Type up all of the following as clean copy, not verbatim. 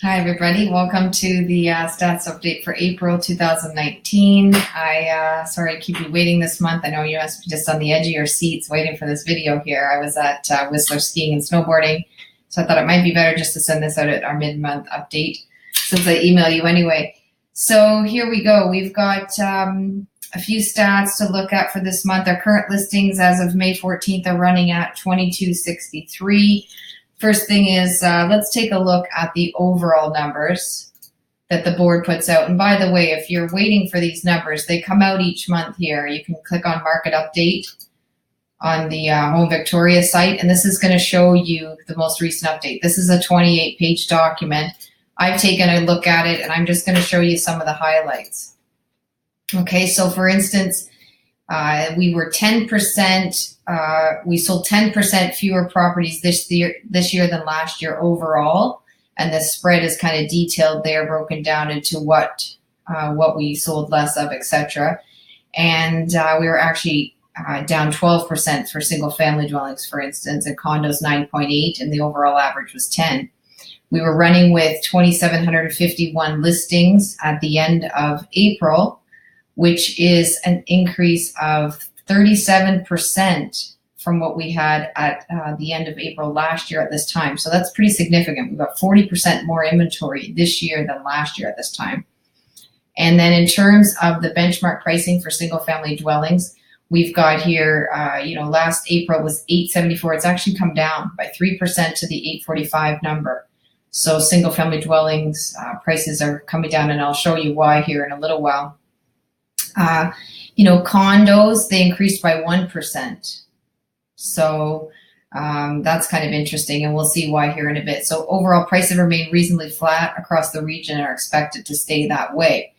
Hi, everybody. Welcome to the stats update for April 2019. Sorry I keep you waiting this month. I know you must be just on the edge of your seats waiting for this video here. I was at Whistler skiing and snowboarding, so I thought it might be better just to send this out at our mid-month update since I email you anyway. So here we go. We've got a few stats to look at for this month. Our current listings as of May 14th are running at 2263. First thing is, let's take a look at the overall numbers that the board puts out. And by the way, if you're waiting for these numbers, they come out each month here. You can click on Market Update on the Home Victoria site, and this is going to show you the most recent update. This is a 28-page document. I've taken a look at it, and I'm just going to show you some of the highlights. Okay, so for instance, we were 10%, we sold 10% fewer properties this year than last year overall. And the spread is kind of detailed there, broken down into what we sold less of, etc. And we were actually down 12% for single family dwellings, for instance, and condos 9.8, and the overall average was 10. We were running with 2,751 listings at the end of April, which is an increase of 37% from what we had at the end of April last year at this time. So that's pretty significant. We've got 40% more inventory this year than last year at this time. And then in terms of the benchmark pricing for single family dwellings, we've got here, last April was $874. It's actually come down by 3% to the $845 number. So single family dwellings prices are coming down, and I'll show you why here in a little while. Condos, they increased by 1%. So that's kind of interesting, and we'll see why here in a bit. So overall prices remain reasonably flat across the region and are expected to stay that way.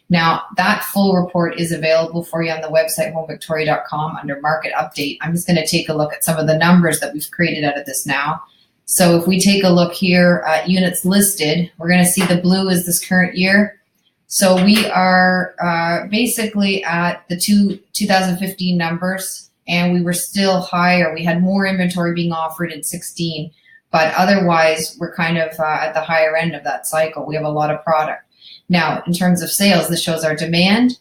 Now, that full report is available for you on the website, homevictoria.com, under Market Update. I'm just going to take a look at some of the numbers that we've created out of this now. So if we take a look here at units listed, we're going to see the blue is this current year. So we are basically at the 2015 numbers, and we were still higher. We had more inventory being offered in 16, but otherwise we're kind of at the higher end of that cycle. We have a lot of product. Now, in terms of sales, this shows our demand.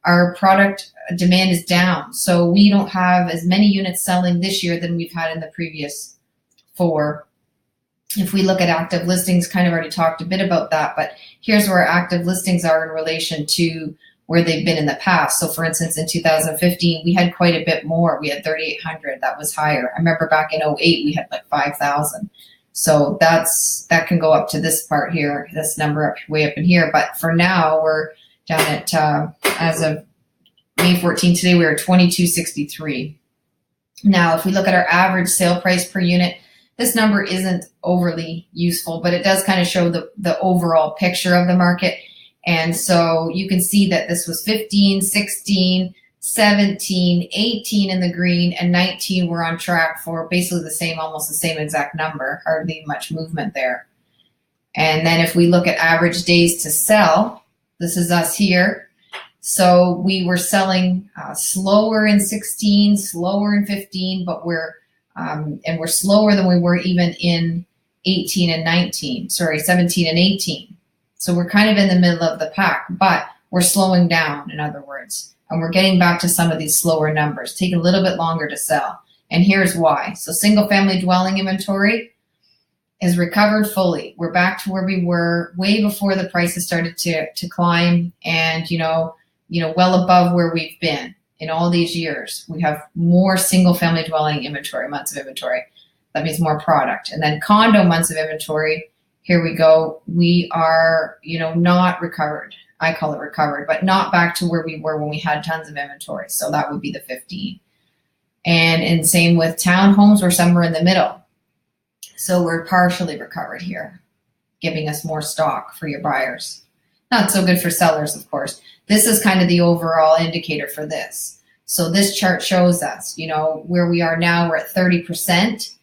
Our product demand is down, so we don't have as many units selling this year than we've had in the previous 4. If we look at active listings, kind of already talked a bit about that, but here's where active listings are in relation to where they've been in the past. So for instance, in 2015, we had quite a bit more. We had 3,800. That was higher. I remember back in 08, we had like 5,000. So that can go up to this part here, this number up way up in here. But for now, we're down at, as of May 14 today, we were 2263. Now, if we look at our average sale price per unit, this number isn't overly useful, but it does kind of show the overall picture of the market. And so you can see that this was 15, 16, 17, 18 in the green, and 19 were on track for basically the same, almost the same exact number, hardly much movement there. And then if we look at average days to sell, this is us here. So we were selling slower in 16, slower in 15, but we're slower than we were even in 18 and 19, 17 and 18. So we're kind of in the middle of the pack, but we're slowing down, in other words, and we're getting back to some of these slower numbers, taking a little bit longer to sell. And here's why. So single family dwelling inventory is recovered fully. We're back to where we were way before the prices started to climb, and well above where we've been. In all these years, we have more single family dwelling inventory, months of inventory. That means more product. And then condo months of inventory, here we go. We are, not recovered. I call it recovered, but not back to where we were when we had tons of inventory. So that would be the 15. And same with townhomes, we're somewhere in the middle. So we're partially recovered here, giving us more stock for your buyers. Not so good for sellers, of course. This is kind of the overall indicator for this. So this chart shows us, where we are now, we're at 30%.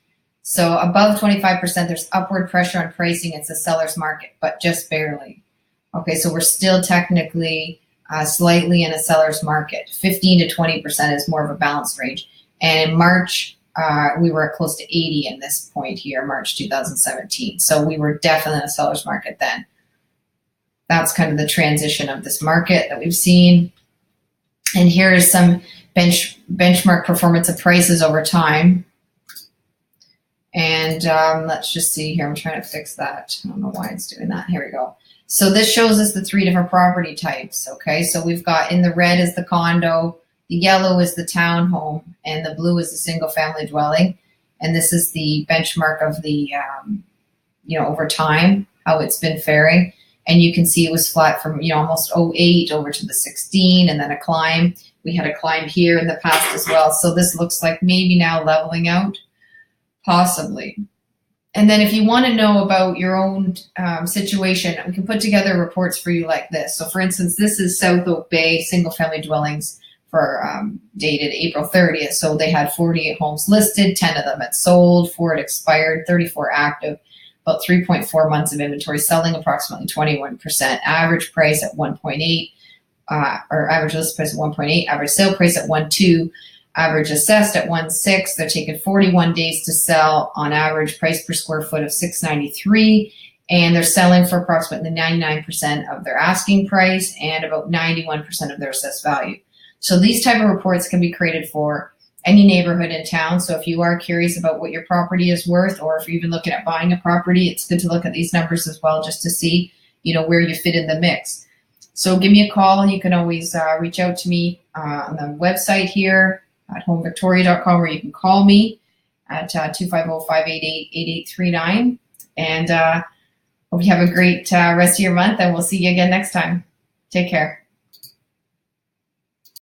So above 25%, there's upward pressure on pricing. It's a seller's market, but just barely. Okay, so we're still technically slightly in a seller's market. 15 to 20% is more of a balanced range. And in March we were close to 80 in this point here, March 2017. So we were definitely in a seller's market then. That's kind of the transition of this market that we've seen. And here is some benchmark performance of prices over time. And let's just see here. I'm trying to fix that. I don't know why it's doing that. Here we go. So this shows us the 3 different property types. Okay, so we've got in the red is the condo, the yellow is the townhome, and the blue is the single family dwelling. And this is the benchmark of the, over time, how it's been faring. And you can see it was flat from, almost 08 over to the 16 and then a climb. We had a climb here in the past as well. So this looks like maybe now leveling out, possibly. And then if you want to know about your own situation, we can put together reports for you like this. So for instance, this is South Oak Bay single family dwellings for dated April 30th. So they had 48 homes listed, 10 of them had sold, 4 had expired, 34 active, about 3.4 months of inventory, selling approximately 21%, average price at 1.8, or average list price at 1.8, average sale price at 1.2, average assessed at 1.6. They're taking 41 days to sell, on average price per square foot of $693, and they're selling for approximately 99% of their asking price and about 91% of their assessed value. So these type of reports can be created for any neighborhood in town. So if you are curious about what your property is worth, or if you're even looking at buying a property, it's good to look at these numbers as well, just to see, where you fit in the mix. So give me a call. You can always reach out to me on the website here at homevictoria.com, where you can call me at 250-588-8839. And hope you have a great rest of your month, and we'll see you again next time. Take care.